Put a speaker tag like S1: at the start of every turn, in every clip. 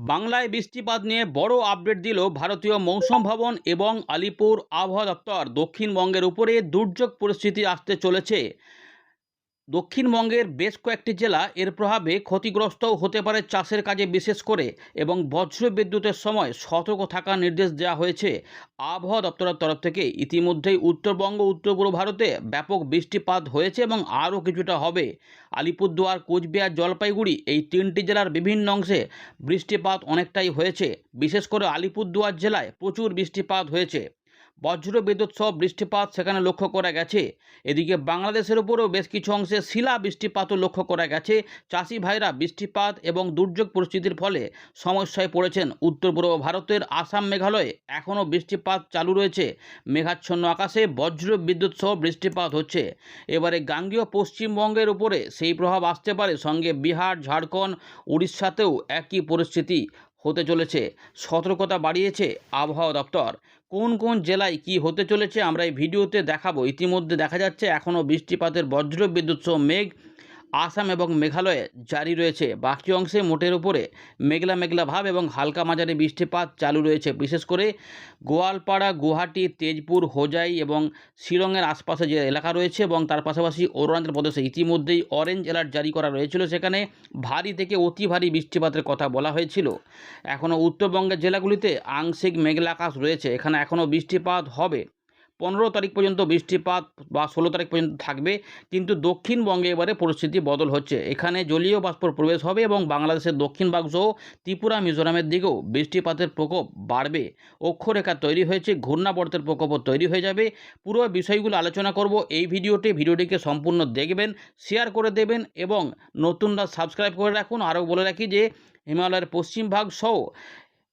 S1: বাংলায় বৃষ্টিপাত নিয়ে বড় আপডেট দিল ভারতীয় মৌসুম ভবন এবং আলিপুর আবহাওয়া দপ্তর। দক্ষিণবঙ্গের উপরে দুর্যোগ পরিস্থিতি আসতে চলেছে। দক্ষিণবঙ্গের বেশ কয়েকটি জেলা এর প্রভাবে ক্ষতিগ্রস্তও হতে পারে চাষের কাজে বিশেষ করে, এবং বজ্র বিদ্যুতের সময় সতর্ক থাকার নির্দেশ দেওয়া হয়েছে আবহাওয়া দপ্তরের তরফ থেকে। ইতিমধ্যেই উত্তরবঙ্গ উত্তর পূর্ব ভারতে ব্যাপক বৃষ্টিপাত হয়েছে এবং আরও কিছুটা হবে। আলিপুরদুয়ার, কোচবিহার, জলপাইগুড়ি এই তিনটি জেলার বিভিন্ন অংশে বৃষ্টিপাত অনেকটাই হয়েছে। বিশেষ করে আলিপুরদুয়ার জেলায় প্রচুর বৃষ্টিপাত হয়েছে। বজ্র বিদ্যুৎ সহ বৃষ্টিপাত সেখানে লক্ষ্য করা গেছে। এদিকে বাংলাদেশের উপরেও বেশ কিছু অংশে শিলা বৃষ্টিপাতও লক্ষ্য করা গেছে। চাষি ভাইরা বৃষ্টিপাত এবং দুর্যোগ পরিস্থিতির ফলে সমস্যায় পড়েছেন। উত্তর পূর্ব ভারতের আসাম, মেঘালয়ে এখনও বৃষ্টিপাত চালু রয়েছে। মেঘাচ্ছন্ন আকাশে বজ্র বিদ্যুৎ সহ বৃষ্টিপাত হচ্ছে। এবারে গাঙ্গেয় পশ্চিমবঙ্গের উপরে সেই প্রভাব আসতে পারে, সঙ্গে বিহার, ঝাড়খণ্ড, উড়িষ্যাতেও একই পরিস্থিতি হতে চলেছে। সতর্কতা বাড়িয়েছে আবহাওয়া দপ্তর। কোন কোন জেলায় কি হতে চলেছে আমরা এই ভিডিওতে দেখাবো। ইতিমধ্যে দেখা যাচ্ছে এখনও বৃষ্টিপাতের বজ্র বিদ্যুৎ সহ মেঘ আসাম এবং মেঘালয়ে জারি রয়েছে। বাকি অংশে মোটের উপরে মেঘলা মেঘলা ভাব এবং হালকা মাঝারি বৃষ্টিপাত চালু রয়েছে। বিশেষ করে গোয়ালপাড়া, গুয়াহাটি, তেজপুর, হোজাই এবং শিলংয়ের আশপাশে যে এলাকা রয়েছে এবং তার পাশাপাশি অরুণাচল প্রদেশে ইতিমধ্যেই অরেঞ্জ অ্যালার্ট জারি করা হয়েছিল। সেখানে ভারী থেকে অতি ভারী বৃষ্টিপাতের কথা বলা হয়েছিল। এখনও উত্তরবঙ্গের জেলাগুলিতে আংশিক মেঘলা আকাশ রয়েছে। এখানে এখনও বৃষ্টিপাত হবে। 15 তারিখ পর্যন্ত বৃষ্টিপাত বা 16 তারিখ পর্যন্ত থাকবে। কিন্তু দক্ষিণবঙ্গে এবারে পরিস্থিতি বদল হচ্ছে। এখানে জলীয় বাষ্পর প্রবেশ হবে এবং বাংলাদেশের দক্ষিণ ভাগ সহ ত্রিপুরা, মিজোরামের দিকেও বৃষ্টিপাতের প্রকোপ বাড়বে। অক্ষরেখা তৈরি হয়েছে, ঘূর্ণাবর্তের প্রকোপও তৈরি হয়ে যাবে। পুরো বিষয়গুলো আলোচনা করব এই ভিডিওটিকে সম্পূর্ণ দেখবেন, শেয়ার করে দেবেন এবং নতুনরা সাবস্ক্রাইব করে রাখুন। আরও বলে রাখি যে হিমালয়ের পশ্চিম ভাগ সহ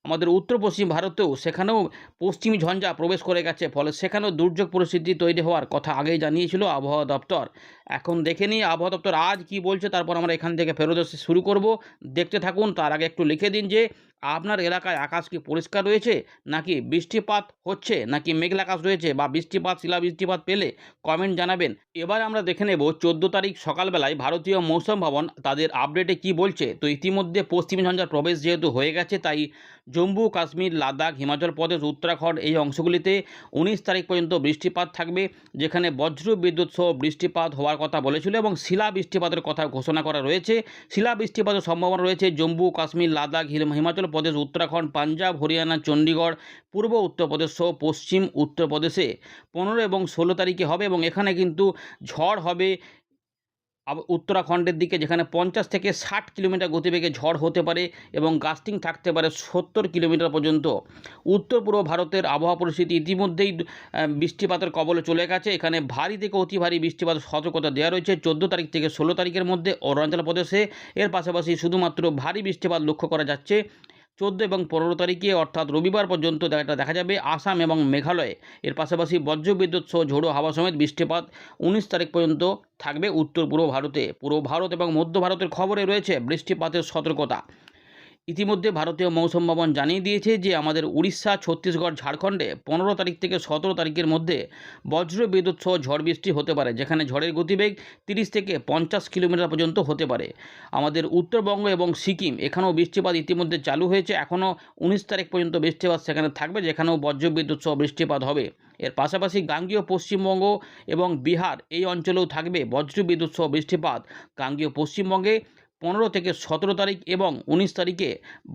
S1: আমাদের উত্তর পশ্চিম ভারতেও সেখানেও পশ্চিমী ঝঞ্ঝা প্রবেশ করে গেছে, ফলে সেখানেও দুর্যোগ পরিস্থিতি তৈরি হওয়ার কথা আগেই জানিয়েছিল আবহাওয়া দপ্তর। এখন দেখে নিই আবহাওয়া দপ্তর আজ কি বলছে, তারপর আমরা এখান থেকে ফেরত এসে শুরু করব। দেখতে থাকুন। তার আগে একটু লিখে দিন যে আপনার এলাকায় আকাশ কি পরিষ্কার রয়েছে, নাকি বৃষ্টিপাত হচ্ছে, নাকি মেঘলা আকাশ রয়েছে, বা বৃষ্টিপাত, শিলা বৃষ্টিপাত পেলে কমেন্ট জানাবেন। এবার আমরা দেখে নেব 14 তারিখ সকালবেলায় ভারতীয় মৌসুম ভবন তাদের আপডেটে কি বলছে। তো ইতিমধ্যে পশ্চিমী ঝঞ্ঝার প্রবেশ যেহেতু হয়ে গেছে, তাই জম্মু কাশ্মীর, লাদাখ, হিমাচল প্রদেশ, উত্তরাখণ্ড এই অংশগুলিতে 19 তারিখ পর্যন্ত বৃষ্টিপাত থাকবে, যেখানে বজ্র বিদ্যুৎ সহ বৃষ্টিপাত হওয়ার কথা বলেছিল এবং শিলা বৃষ্টিপাতের কথা ঘোষণা করা রয়েছে। শিলা বৃষ্টিপাতের সম্ভাবনা রয়েছে জম্মু কাশ্মীর, লাদাখ, হিমাচল প্রদেশ, উত্তরাখণ্ড, পাঞ্জাব, হরিয়ানা, চণ্ডীগড়, পূর্ব উত্তরপ্রদেশ সহ পশ্চিম উত্তরপ্রদেশে 15 এবং 16 তারিখে হবে। এবং এখানে কিন্তু ঝড় হবে উত্তরাখণ্ডের দিকে, যেখানে 50 থেকে 60 কিলোমিটার গতিবেগে ঝড় হতে পারে এবং গাস্টিং থাকতে পারে 70 কিলোমিটার পর্যন্ত। উত্তর পূর্ব ভারতের আবহাওয়া পরিস্থিতি ইতিমধ্যেই বৃষ্টিপাতের কবলে চলে গেছে। এখানে ভারী থেকে অতি ভারী বৃষ্টিপাতের সতর্কতা দেওয়া রয়েছে 14 তারিখ থেকে 16 তারিখের মধ্যে অরুণাচল প্রদেশে। এর পাশাপাশি শুধুমাত্র ভারী বৃষ্টিপাত লক্ষ্য করা যাচ্ছে 14 এবং 15 তারিখে, অর্থাৎ রবিবার পর্যন্ত দেখা যাবে আসাম এবং মেঘালয়ে। এর পাশাপাশি বজ্রবিদ্যুৎ সহ ঝোড়ো হাওয়া সমেত বৃষ্টিপাত 19 তারিখ পর্যন্ত থাকবে উত্তর পূর্ব ভারতে। পূর্ব ভারত এবং মধ্য ভারতের খবরে রয়েছে বৃষ্টিপাতের সতর্কতা। ইতিমধ্যে ভারতীয় মৌসুম ভবন জানিয়ে দিয়েছে যে আমাদের উড়িষ্যা, ছত্তিশগড়, ঝাড়খণ্ডে 15 তারিখ থেকে 17 তারিখের মধ্যে বজ্র বিদ্যুৎ সহ ঝড় বৃষ্টি হতে পারে, যেখানে ঝড়ের গতিবেগ 30 থেকে 50 কিলোমিটার পর্যন্ত হতে পারে। আমাদের উত্তরবঙ্গ এবং সিকিম এখানেও বৃষ্টিপাত ইতিমধ্যে চালু হয়েছে। এখনও 19 তারিখ পর্যন্ত বৃষ্টিপাত সেখানে থাকবে, যেখানেও বজ্র বিদ্যুৎ সহ বৃষ্টিপাত হবে। এর পাশাপাশি গাঙ্গেয় পশ্চিমবঙ্গ এবং বিহার এই অঞ্চলেও থাকবে বজ্র বিদ্যুৎ সহ বৃষ্টিপাত। গাঙ্গেয় পশ্চিমবঙ্গে 15 থেকে 17 তারিখ এবং 19 তারিখে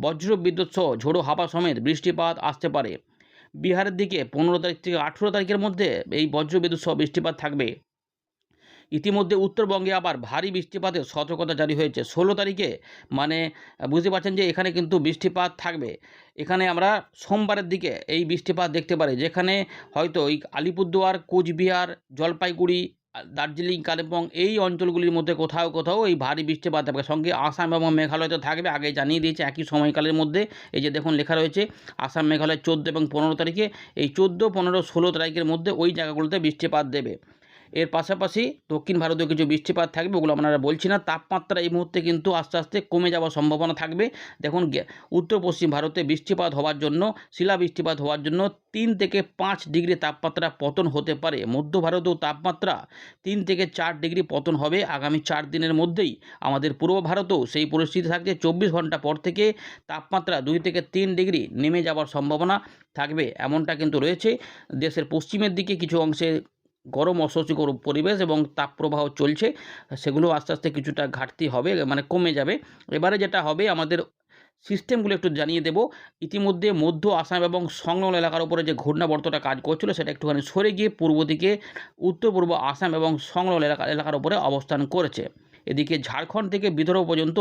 S1: বজ্র বিদ্যুৎ সহ ঝোড়ো হাওয়া সমেত বৃষ্টিপাত আসতে পারে। বিহারের দিকে 15 তারিখ থেকে 18 তারিখের মধ্যে এই বজ্র বিদ্যুৎ সহ বৃষ্টিপাত থাকবে। ইতিমধ্যে উত্তরবঙ্গে আবার ভারী বৃষ্টিপাতের সতর্কতা জারি হয়েছে 16 তারিখে। মানে বুঝতে পারছেন যে এখানে কিন্তু বৃষ্টিপাত থাকবে। এখানে আমরা সোমবারের দিকে এই বৃষ্টিপাত দেখতে পারি, যেখানে হয়তো এই আলিপুরদুয়ার, কোচবিহার, জলপাইগুড়ি, দার্জিলিং, কালিম্পং এই অঞ্চলগুলির মধ্যে কোথাও কোথাও এই ভারী বৃষ্টিপাত থাকবে। সঙ্গে আসাম এবং মেঘালয়তে থাকবে, আগে জানিয়ে দিয়েছে একই সময়কালের মধ্যে। এই যে দেখুন লেখা রয়েছে আসাম, মেঘালয় 14 এবং 15 তারিখে। এই 14, 15, 16 তারিখের মধ্যে ওই জায়গাগুলোতে বৃষ্টিপাত দেবে। এর পাশাপাশি দক্ষিণ ভারতেও কিছু বৃষ্টিপাত থাকবে, ওগুলো আপনারা বলছি না। তাপমাত্রা এই মুহূর্তে কিন্তু আস্তে আস্তে কমে যাওয়ার সম্ভাবনা থাকবে। দেখুন উত্তর পশ্চিম ভারতে বৃষ্টিপাত হওয়ার জন্য, শিলা বৃষ্টিপাত হওয়ার জন্য 3 থেকে 5 ডিগ্রি তাপমাত্রা পতন হতে পারে। মধ্য ভারতেও তাপমাত্রা 3 থেকে 4 ডিগ্রি পতন হবে আগামী 4 দিনের মধ্যেই। আমাদের পূর্ব ভারতেও সেই পরিস্থিতি থাকছে। 24 ঘন্টা পর থেকে তাপমাত্রা 2 থেকে 3 ডিগ্রি নেমে যাওয়ার সম্ভাবনা থাকবে, এমনটা কিন্তু রয়েছে। দেশের পশ্চিমের দিকে কিছু অংশে গরম অস্বস্তিকর পরিবেশ এবং তাপপ্রবাহ চলছে, সেগুলো আস্তে আস্তে কিছুটা ঘাটতি হবে, মানে কমে যাবে। এবারে যেটা হবে, আমাদের সিস্টেমগুলো একটু জানিয়ে দেব। ইতিমধ্যে মধ্য আসাম এবং সংলগ্ন এলাকার উপরে যে ঘূর্ণাবর্তটা কাজ করছিল, সেটা একটুখানি সরে গিয়ে পূর্ব দিকে উত্তর পূর্ব আসাম এবং সংলগ্ন এলাকার উপরে অবস্থান করেছে। এদিকে ঝাড়খণ্ড থেকে বিদর্ভ পর্যন্ত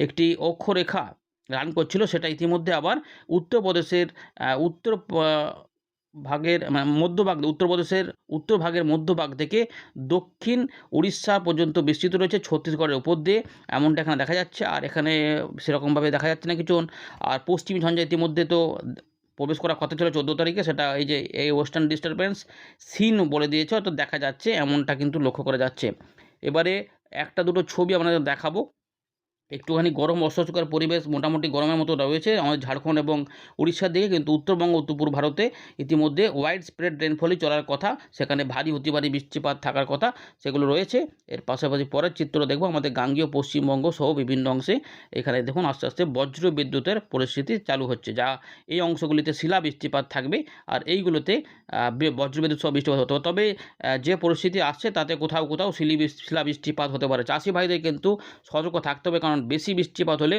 S1: একটি অক্ষরেখা রান করছিল, সেটা ইতিমধ্যে আবার উত্তরপ্রদেশের উত্তর ভাগের মধ্যভাগ, উত্তরপ্রদেশের উত্তর ভাগের মধ্যভাগ থেকে দক্ষিণ উড়িষ্যা পর্যন্ত বিস্তৃত রয়েছে, ছত্তিশগড়ের উপর দিয়ে, এমনটা এখানে দেখা যাচ্ছে। আর এখানে সেরকমভাবে দেখা যাচ্ছে না কিছু। আর পশ্চিমী ঝঞ্ঝা ইতিমধ্যে তো প্রবেশ করার কথা ছিল 14 তারিখে, সেটা এই যে এই ওয়েস্টার্ন ডিস্টারবেন্স সিন বলে দিয়েছে, অর্থাৎ দেখা যাচ্ছে, এমনটা কিন্তু লক্ষ্য করা যাচ্ছে। এবারে একটা দুটো ছবি আপনাদের দেখাবো। একটুখানি গরম অস্বস্তিকর পরিবেশ, মোটামুটি গরমের মতো রয়েছে আমাদের ঝাড়খণ্ড এবং উড়িষ্যার দিকে, কিন্তু উত্তরবঙ্গ উত্তর পূর্ব ভারতে ইতিমধ্যে ওয়াইড স্প্রেড রেনফলই চলার কথা, সেখানে ভারী অতি ভারী বৃষ্টিপাত থাকার কথা, সেগুলো রয়েছে। এর পাশাপাশি পরের চিত্র দেখব আমাদের গাঙ্গেয় পশ্চিমবঙ্গ সহ বিভিন্ন অংশে। এখানে দেখুন আস্তে আস্তে বজ্র বিদ্যুতের পরিস্থিতি চালু হচ্ছে, যা এই অংশগুলিতে শিলা বৃষ্টিপাত থাকবে, আর এইগুলোতে বজ্রবিদ্যুৎ সহ বৃষ্টিপাত হতে হবে। তবে যে পরিস্থিতি আসছে তাতে কোথাও কোথাও শিলা বৃষ্টিপাত হতে পারে। চাষি ভাইদের কিন্তু সতর্ক থাকতে হবে, কারণ বেশি বৃষ্টিপাত হলে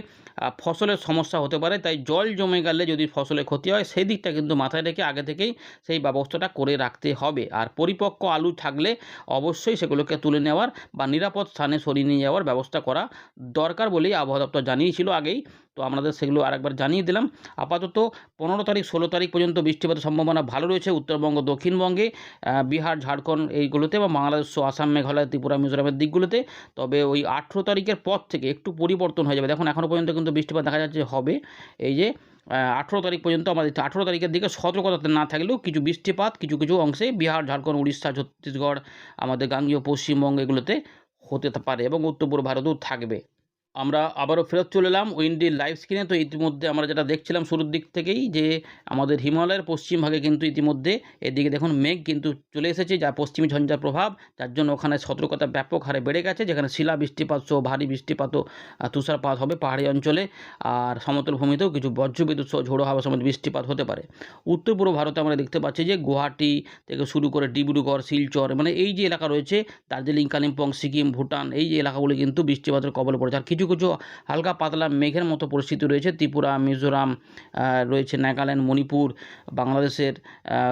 S1: ফসলের সমস্যা হতে পারে। তাই জল জমে গেলে যদি ফসলের ক্ষতি হয়, সেই দিকটা কিন্তু মাথায় রেখে আগে থেকেই সেই ব্যবস্থাটা করে রাখতে হবে। আর পরিপক্ক আলু থাকলে অবশ্যই সেগুলোকে তুলে নেওয়ার বা নিরাপদ স্থানে সরিয়ে নিয়ে যাওয়ার ব্যবস্থা করা দরকার বলেই আবহাওয়া দপ্তর জানিয়েছিল আগেই। তো আমাদের সেগুলো আরেকবার জানিয়ে দিলাম। আপাতত 15 তারিখ 16 তারিখ পর্যন্ত বৃষ্টিপাতের সম্ভাবনা ভালো রয়েছে উত্তরবঙ্গ দক্ষিণবঙ্গে, বিহার ঝাড়খণ্ড এইগুলোতে, বা বাংলাদেশ আসাম মেঘালয় ত্রিপুরা মিজোরামের দিকগুলোতে। তবে ওই 18 তারিখের পর থেকে একটু পরিবর্তন হয়ে যাবে। দেখুন এখনও পর্যন্ত কিন্তু বৃষ্টিপাত দেখা যাচ্ছে হবে। এই যে 18 তারিখ পর্যন্ত, আমাদের 18 তারিখের দিকে সতর্কতা না থাকলেও কিছু বৃষ্টিপাত কিছু কিছু অংশে বিহার ঝাড়খণ্ড উড়িষ্যা ছত্তিশগড় আমাদের গাঙ্গেয় পশ্চিমবঙ্গ এগুলোতে হতে পারে এবং উত্তর পূর্ব ভারতেও থাকবে। আমরা আবারও ফেরত চলে এলাম উইন্ডির লাইভ স্ক্রিনে। তো ইতিমধ্যে আমরা যেটা দেখছিলাম শুরুর দিক থেকেই, যে আমাদের হিমালয়ের পশ্চিম ভাগে কিন্তু ইতিমধ্যে এদিকে দেখুন মেঘ কিন্তু চলে এসেছে, যা পশ্চিমী ঝঞ্ঝার প্রভাব, যার জন্য ওখানে সতর্কতা ব্যাপক হারে বেড়ে গেছে, যেখানে শিলা বৃষ্টিপাত সহ ভারী বৃষ্টিপাত ও তুষারপাত হবে পাহাড়ি অঞ্চলে, আর সমতল ভূমিতেও কিছু বজ্রবিদ্যুৎ সহ ঝোড়ো হাওয়া সমেত বৃষ্টিপাত হতে পারে। উত্তর পূর্ব ভারতে আমরা দেখতে পাচ্ছি যে গুয়াহাটি থেকে শুরু করে ডিব্রুগড় শিলচর, মানে এই যে এলাকা রয়েছে, দার্জিলিং কালিম্পং সিকিম ভুটান, এই যে এলাকাগুলি কিন্তু বৃষ্টিপাতের কবলে পড়েছে। আর কিছু কিছু হালকা পাতলা মেঘের মতো পরিস্থিতি রয়েছে ত্রিপুরা মিজোরাম, রয়েছে নাগাল্যান্ড মণিপুর, বাংলাদেশের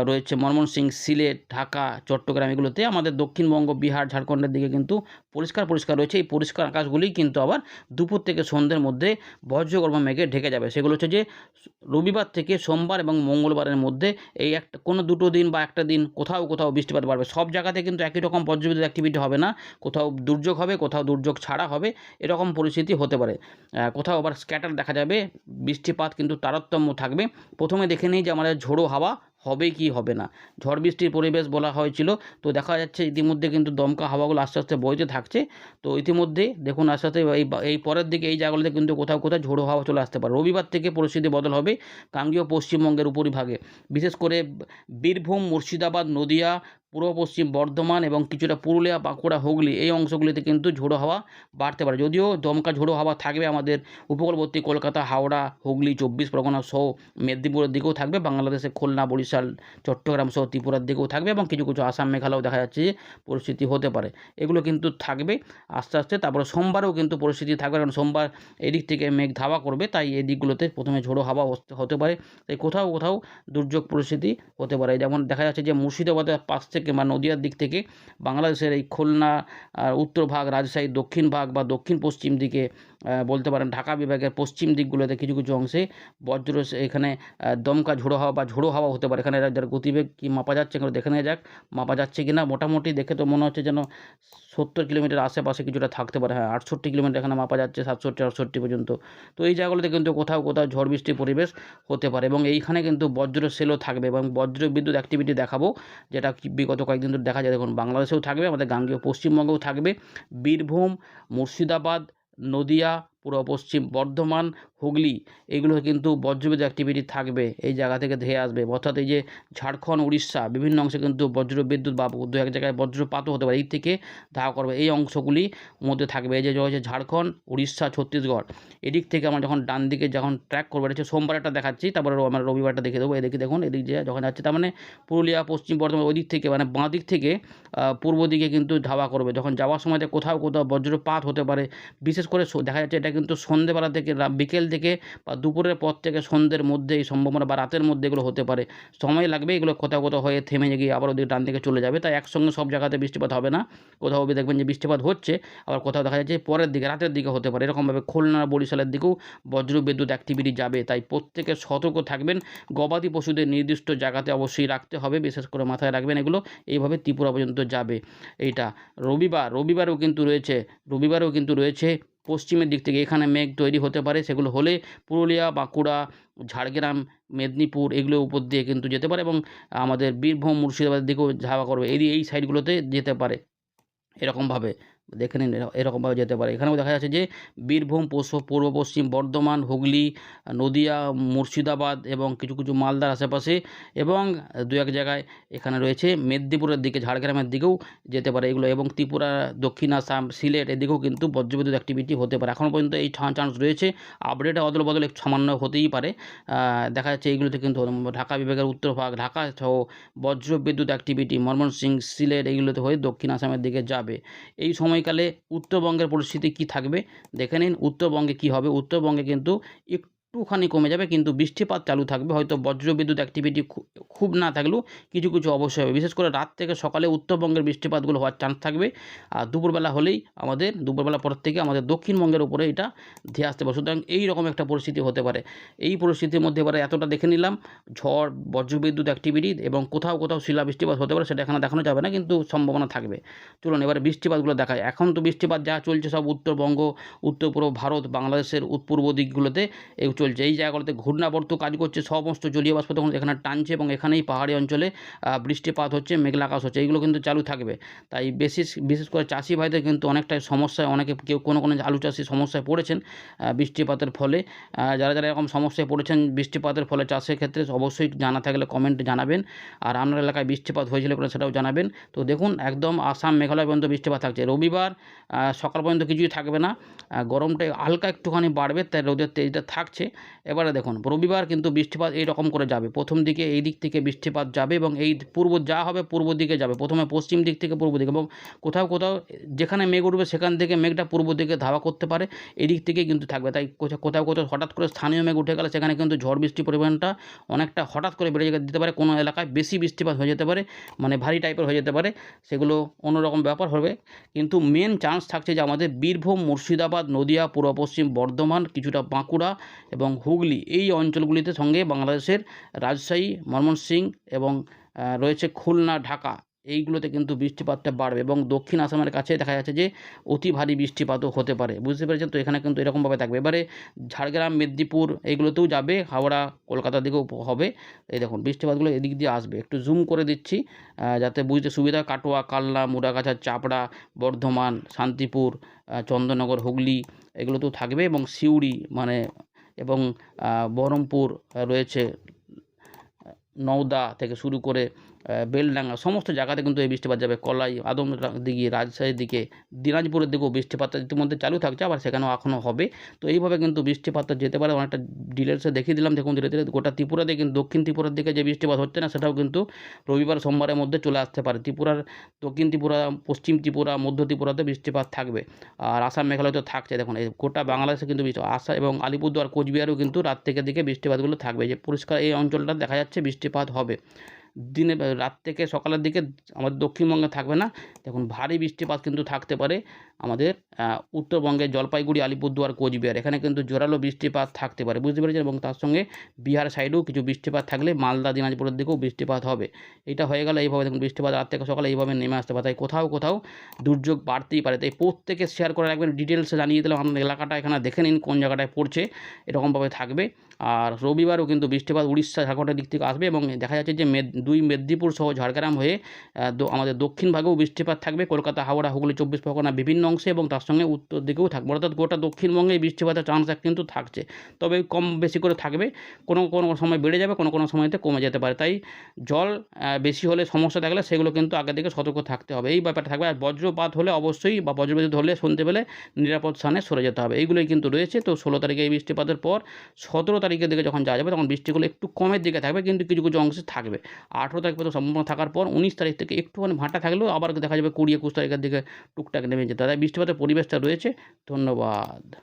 S1: রয়েছে ময়মনসিং সিলেট ঢাকা চট্টগ্রাম, এগুলোতে আমাদের দক্ষিণবঙ্গ বিহার ঝাড়খণ্ডের দিকে কিন্তু পরিষ্কার রয়েছে। এই পরিষ্কার আকাশগুলি কিন্তু আবার দুপুর থেকে সন্ধ্যের মধ্যে বজ্রগর্ভ মেঘে ঢেকে যাবে। সেগুলো হচ্ছে যে রবিবার থেকে সোমবার এবং মঙ্গলবারের মধ্যে, এই একটা কোনো দুটো দিন বা একটা দিন কোথাও কোথাও বৃষ্টিপাত বাড়বে। সব জায়গাতে কিন্তু একই রকম বজ্রবিদ্যুৎ অ্যাক্টিভিটি হবে না, কোথাও দুর্যোগ হবে, কোথাও দুর্যোগ ছাড়া হবে, এরকম পরিস্থিতি হতে পারে। কোথাও আবার স্ক্যাটার দেখা যাবে, বৃষ্টিপাত কিন্তু তারতম্য থাকবে। প্রথমে দেখে নিই যে আমাদের ঝোড়ো হাওয়া হবে কি হবে না। ঝড় বৃষ্টির পরিবেশ বলা হয়েছিল, তো দেখা যাচ্ছে ইতিমধ্যে কিন্তু দমকা হাওয়াগুলো আস্তে আস্তে বইতে থাকছে। তো ইতিমধ্যে দেখুন আস্তে আস্তে এই পরের দিকে এই জায়গাগুলোতে কিন্তু কোথাও কোথাও ঝোড়ো হাওয়া চলে আসতে পারে। রবিবার থেকে পরিস্থিতি বদল হবে গাঙ্গেয় পশ্চিমবঙ্গের উপরিভাগে, বিশেষ করে বীরভূম মুর্শিদাবাদ নদিয়া পূর্ব পশ্চিম বর্ধমান এবং কিছুটা পুরুলিয়া বাঁকুড়া হুগলি, এই অংশগুলিতে কিন্তু ঝোড়ো হাওয়া বাড়তে পারে। যদিও দমকা ঝোড়ো হাওয়া থাকবে আমাদের উপকূলবর্তী কলকাতা হাওড়া হুগলি 24 পরগনা সহ মেদিনীপুরের দিকেও থাকবে, বাংলাদেশের খুলনা বরিশাল চট্টগ্রাম সহ ত্রিপুরার দিকেও থাকবে, এবং কিছু কিছু আসাম মেঘালয়েও দেখা যাচ্ছে যে পরিস্থিতি হতে পারে। এগুলো কিন্তু থাকবে আস্তে আস্তে। তারপরে সোমবারেও কিন্তু পরিস্থিতি থাকবে, কারণ সোমবার এদিক থেকে মেঘ ধাওয়া করবে, তাই এই দিকগুলোতে প্রথমে ঝোড়ো হাওয়া হতে পারে। তাই কোথাও কোথাও দুর্যোগ পরিস্থিতি হতে পারে। যেমন দেখা যাচ্ছে যে মুর্শিদাবাদের পাশ থেকে বা নদিয়ার দিক থেকে বাংলাদেশের এই খুলনা উত্তর ভাগ, রাজশাহী দক্ষিণ ভাগ বা দক্ষিণ পশ্চিম দিকে বলতে পারেন ঢাকা বিভাগের পশ্চিম দিকগুলোতে কিছু কিছু অংশে বজ্র এখানে দমকা ঝোড়ো হাওয়া বা ঝোড়ো হাওয়া হতে পারে। এখানে যার গতিবেগ কি মাপা যাচ্ছে এগুলো দেখে নেওয়া যাক, মাপা যাচ্ছে কি না। মোটামুটি দেখে তো মনে হচ্ছে যেন 70 কিলোমিটার আশেপাশে কিছুটা থাকতে পারে। হ্যাঁ, 68 কিলোমিটার এখানে মাপা যাচ্ছে, 67-68 পর্যন্ত। তো এই জায়গাগুলোতে কিন্তু কোথাও কোথাও ঝড় বৃষ্টির পরিবেশ হতে পারে এবং এইখানে কিন্তু বজ্র সেলও থাকবে এবং বজ্র বিদ্যুৎ অ্যাক্টিভিটি দেখাবো, যেটা বিগত কয়েকদিন ধরে দেখা যায়। দেখুন বাংলাদেশেও থাকবে, আমাদের গাঙ্গেয় পশ্চিমবঙ্গেও থাকবে, বীরভূম, মুর্শিদাবাদ, নদিয়া, পূর্ব পশ্চিম বর্ধমান, হুগলি, এগুলো কিন্তু বজ্রবিদ্যুৎ অ্যাক্টিভিটি থাকবে, এই জায়গা থেকে ধেয়ে আসবে। অর্থাৎ এই যে ঝাড়খণ্ড, উড়িষ্যা বিভিন্ন অংশে কিন্তু বজ্রবিদ্যুৎ বা দু এক জায়গায় বজ্রপাতও হতে পারে, এই থেকে ধাওয়া করবে, এই অংশগুলি মধ্যে থাকবে। এই যে হচ্ছে ঝাড়খণ্ড, উড়িষ্যা, ছত্তিশগড়, এদিক থেকে আমরা যখন ডান দিকে যখন ট্র্যাক করবো, এটা হচ্ছে সোমবারটা দেখাচ্ছি, তারপরে আমরা রবিবারটা দেখে দেবো। এদিকে দেখুন, এদিক দিয়ে যখন যাচ্ছে তার মানে পুরুলিয়া, পশ্চিম বর্ধমান, ওই দিক থেকে মানে বাঁ দিক থেকে পূর্ব দিকে কিন্তু ধাওয়া করবে। যখন যাওয়ার সময় কোথাও কোথাও বজ্রপাত হতে পারে, বিশেষ করে দেখা যাচ্ছে এটা কিন্তু সন্ধ্যেবেলা থেকে বিকেল থেকে বা দুপুরের পর থেকে সন্ধ্যের মধ্যে এই সম্ভাবনা বা রাতের মধ্যে এগুলো হতে পারে। সময় লাগবে, এগুলো কোথাও কোথাও হয়ে থেমে গিয়ে আবার ওদিকে ডান দিকে চলে যাবে। তাই একসঙ্গে সব জায়গাতে বৃষ্টিপাত হবে না, কোথাও দেখবেন যে বৃষ্টিপাত হচ্ছে, আবার কোথাও দেখা যাচ্ছে পরের দিকে রাতের দিকে হতে পারে। এরকমভাবে খুলনা, বরিশালের দিকেও বজ্রবিদ্যুৎ অ্যাক্টিভিটি যাবে। তাই প্রত্যেকে সতর্ক থাকবেন। গবাদি পশুদের নির্দিষ্ট জায়গাতে অবশ্যই রাখতে হবে, বিশেষ করে মাথায় রাখবেন এগুলো। এইভাবে ত্রিপুরা পর্যন্ত যাবে। এইটা রবিবারেও কিন্তু রয়েছে পশ্চিমের দিক থেকে এখানে মেঘ তৈরি হতে পারে। সেগুলো হলে পুরুলিয়া, বাঁকুড়া, ঝাড়গ্রাম, মেদিনীপুর এগুলোর উপর দিয়ে কিন্তু যেতে পারে এবং আমাদের বীরভূম, মুর্শিদাবাদের দিকেও ধাওয়া করবে। এই সাইডগুলোতে যেতে পারে। এরকমভাবে দেখে নিন, এরকমভাবে যেতে পারে। এখানেও দেখা যাচ্ছে যে বীরভূম, পূর্ব পশ্চিম বর্ধমান, হুগলি, নদিয়া, মুর্শিদাবাদ এবং কিছু কিছু মালদার আশেপাশে এবং দু এক জায়গায় এখানে রয়েছে মেদিনীপুরের দিকে, ঝাড়গ্রামের দিকেও যেতে পারে এগুলো, এবং ত্রিপুরা, দক্ষিণ আসাম, সিলেট এদিকেও কিন্তু বজ্রবিদ্যুৎ অ্যাক্টিভিটি হতে পারে। এখনও পর্যন্ত এই চান্স রয়েছে। আপডেটে অদল বদল একটু সামান্য হতেই পারে। দেখা যাচ্ছে এইগুলোতে কিন্তু ঢাকা বিভাগের উত্তরভাগ, ঢাকা সহ বজ্রবিদ্যুৎ অ্যাক্টিভিটি ময়মনসিংহ, সিলেট এইগুলোতে হয়ে দক্ষিণ আসামের দিকে যাবে। এই সময়কালে উত্তরবঙ্গের পরিস্থিতি কি থাকবে দেখে নিন। উত্তরবঙ্গে কি হবে, উত্তরবঙ্গে কিন্তু একটুখানি কমে যাবে, কিন্তু বৃষ্টিপাত চালু থাকবে। হয়তো বজ্রবিদ্যুৎ অ্যাক্টিভিটি খুব না থাকলেও কিছু কিছু অবশ্যই হবে। বিশেষ করে রাত থেকে সকালে উত্তরবঙ্গের বৃষ্টিপাতগুলো হওয়ার চান্স থাকবে। আর দুপুরবেলা হলেই দুপুরবেলা পর থেকে আমাদের দক্ষিণবঙ্গের উপরে এটা ধেয়ে আসতে পারে। সুতরাং এইরকম একটা পরিস্থিতি হতে পারে। এই পরিস্থিতির মধ্যে এবারে এতটা দেখে নিলাম, ঝড়, বজ্রবিদ্যুৎ অ্যাক্টিভিটি এবং কোথাও কোথাও শিলা বৃষ্টিপাত হতে পারে, সেটা এখানে দেখানো যাবে না, কিন্তু সম্ভাবনা থাকবে। চলুন এবারে বৃষ্টিপাতগুলো দেখায়। এখন তো বৃষ্টিপাত যা চলছে সব উত্তরবঙ্গ, উত্তর পূর্ব ভারত, বাংলাদেশের পূর্ব দিকগুলোতে এই চলছে। এই জায়গাগুলোতে ঘূর্ণাবর্ত কাজ করছে, সমস্ত জলীয় বাষ্প তখন এখানে টানছে এবং এখানেই পাহাড়ি অঞ্চলে বৃষ্টিপাত হচ্ছে, মেঘলা আকাশ হচ্ছে, এইগুলো কিন্তু চালু থাকবে। তাই বিশেষ করে চাষি ভাইদের কিন্তু অনেকটাই সমস্যায়, কেউ কোনো আলু চাষি সমস্যায় পড়েছেন বৃষ্টিপাতের ফলে। যারা এরকম সমস্যায় পড়েছেন বৃষ্টিপাতের ফলে চাষের ক্ষেত্রে, অবশ্যই জানা থাকলে কমেন্টে জানাবেন। আর আপনার এলাকায় বৃষ্টিপাত হয়েছিল কিনা সেটাও জানাবেন। তো দেখুন একদম আসাম, মেঘালয় পর্যন্ত বৃষ্টিপাত থাকছে। রবিবার সকাল পর্যন্ত কিছুই থাকবে না, গরমটা হালকা একটুখানি বাড়বে, তাই রোদের তেজটা থাকছে। এবারে দেখুন রবিবার কিন্তু বৃষ্টিপাত এইরকম করে যাবে। প্রথম দিকে এই দিক থেকে বৃষ্টিপাত যাবে এবং এই যা হবে পূর্ব দিকে যাবে, প্রথমে পশ্চিম দিক থেকে পূর্ব দিকে, এবং কোথাও কোথাও যেখানে মেঘ উঠবে সেখান থেকে মেঘটা পূর্ব দিকে ধাওয়া করতে পারে, এদিক থেকে কিন্তু থাকবে। তাই কোথাও কোথাও হঠাৎ করে স্থানীয় মেঘ উঠে গেলে সেখানে কিন্তু ঝড় বৃষ্টির পরিমাণটা অনেকটা হঠাৎ করে বেড়ে যেতে পারে। কোনো এলাকায় বেশি বৃষ্টিপাত হয়ে যেতে পারে, মানে ভারী টাইপের হয়ে যেতে পারে, সেগুলো অন্যরকম ব্যাপার হবে। কিন্তু মেন চান্স থাকছে যে আমাদের বীরভূম, মুর্শিদাবাদ, নদিয়া, পূর্ব পশ্চিম বর্ধমান, কিছুটা বাঁকুড়া এবং হুগলি, এই অঞ্চলগুলিতে সঙ্গে বাংলাদেশের রাজশাহী, ময়মনসিংহ এবং রয়েছে খুলনা, ঢাকা, এইগুলোতে কিন্তু বৃষ্টিপাতটা বাড়বে এবং দক্ষিণ আসামের কাছে দেখা যাচ্ছে যে অতি ভারী বৃষ্টিপাতও হতে পারে। বুঝতে পেরেছেন তো? এখানে কিন্তু এরকমভাবে থাকবে। এবারে ঝাড়গ্রাম, মেদিনীপুর এইগুলোতেও যাবে, হাওড়া, কলকাতার দিকেও হবে। এই দেখুন বৃষ্টিপাতগুলো এদিক দিয়ে আসবে। একটু জুম করে দিচ্ছি যাতে বুঝতে সুবিধা। কাটোয়া, কালনা, মুড়াগাছা, চাপড়া, বর্ধমান, শান্তিপুর, চন্দননগর, হুগলি এগুলোতেও থাকবে এবং সিউড়ি এবং বহরমপুর রয়েছে, নওদা থেকে শুরু করে বেলডাঙ্গা, সমস্ত জায়গাতে কিন্তু এই বৃষ্টিপাত যাবে। কলাই, আদমদিঘি, রাজশাহীর দিকে, দিনাজপুরের দিকেও বৃষ্টিপাতটা ইতিমধ্যে চালু থাকছে, আবার সেখানেও এখনও হবে। তো এইভাবে কিন্তু বৃষ্টিপাতটা যেতে পারে। অনেকটা ডিটেলসে দেখিয়ে দিলাম। দেখুন ধীরে ধীরে গোটা ত্রিপুরা দিকে, দক্ষিণ ত্রিপুরার দিকে যে বৃষ্টিপাত হচ্ছে না, সেটাও কিন্তু রবিবার, সোমবারের মধ্যে চলে আসতে পারে। দক্ষিণ ত্রিপুরা, পশ্চিম ত্রিপুরা, মধ্য ত্রিপুরাতে বৃষ্টিপাত থাকবে। আর আসাম, মেঘালয় তো থাকছে। দেখুন এই গোটা বাংলাদেশে কিন্তু আসাম এবং আলিপুরদুয়ার, কোচবিহারেও কিন্তু রাত থেকে দিকে বৃষ্টিপাতগুলো থাকবে। যে পরিষ্কার এই অঞ্চলটা দেখা যাচ্ছে বৃষ্টিপাত হবে। রাত থেকে সকালের দিকে আমাদের দক্ষিণবঙ্গে থাকবে না। দেখুন ভারী বৃষ্টিপাত কিন্তু থাকতে পারে আমাদের উত্তরবঙ্গের জলপাইগুড়ি, আলিপুরদুয়ার, কোচবিহার এখানে কিন্তু জোরালো বৃষ্টিপাত থাকতে পারে, বুঝতে পেরেছেন? এবং তার সঙ্গে বিহার সাইডেও কিছু বৃষ্টিপাত থাকলে মালদা, দিনাজপুরের দিকেও বৃষ্টিপাত হবে। এটা হয়ে গেল এইভাবে দেখুন বৃষ্টিপাত রাত থেকে সকালে এইভাবে নেমে আসতে পারে, তাই কোথাও কোথাও দুর্যোগ বাড়তেই পারে। তাই প্রত্যেকে শেয়ার করে রাখবেন, ডিটেলসে জানিয়ে দিলাম আপনার এলাকাটা, এখানে দেখে নিন কোন জায়গাটায় পড়ছে, এরকমভাবে থাকবে। আর রবিবারও কিন্তু বৃষ্টিপাত উড়িষ্যা, ঝাড়খণ্ডের দিক থেকে আসবে এবং দেখা যাচ্ছে যে দুই মেদিনীপুর সহ ঝাড়গ্রাম হয়ে আমাদের দক্ষিণ ভাগেও বৃষ্টিপাত থাকবে, কলকাতা, হাওড়া, হুগলি, 24 পরগনা বিভিন্ন অংশে এবং তার সঙ্গে উত্তর দিকেও থাকবে, অর্থাৎ গোটা দক্ষিণবঙ্গে বৃষ্টিপাতের চান্স কিন্তু থাকছে, তবে কম বেশি করে থাকবে, কোনো কোনো সময় বেড়ে যাবে, কোনো কোনো সময়তে কমে যেতে পারে। তাই জল বেশি হলে, সমস্যা থাকলে সেগুলো কিন্তু আগে থেকে সতর্ক থাকতে হবে, এই ব্যাপারটা থাকবে। আর বজ্রপাত হলে অবশ্যই, বা বজ্রবিদ্যুৎ হলে শুনতে পেলে নিরাপদ স্থানে সরে যেতে হবে, এইগুলোই কিন্তু রয়েছে। তো 16 তারিখে এই বৃষ্টিপাতের পর 17 তারিখের দিকে যখন যাওয়া যাবে তখন বৃষ্টিগুলো একটু কমের দিকে থাকবে, কিন্তু কিছু কিছু অংশে থাকবে। 18 তারিখ পর্যন্ত সম্পূর্ণ থাকার পর 19 তারিখ থেকে একটুখানি ভাঁটা থাকলেও আবার দেখা যাবে 20-21 তারিখের দিকে টুকটাক নেমে যেতে, তাই বৃষ্টিপাতের পরিবেশটা রয়েছে। ধন্যবাদ।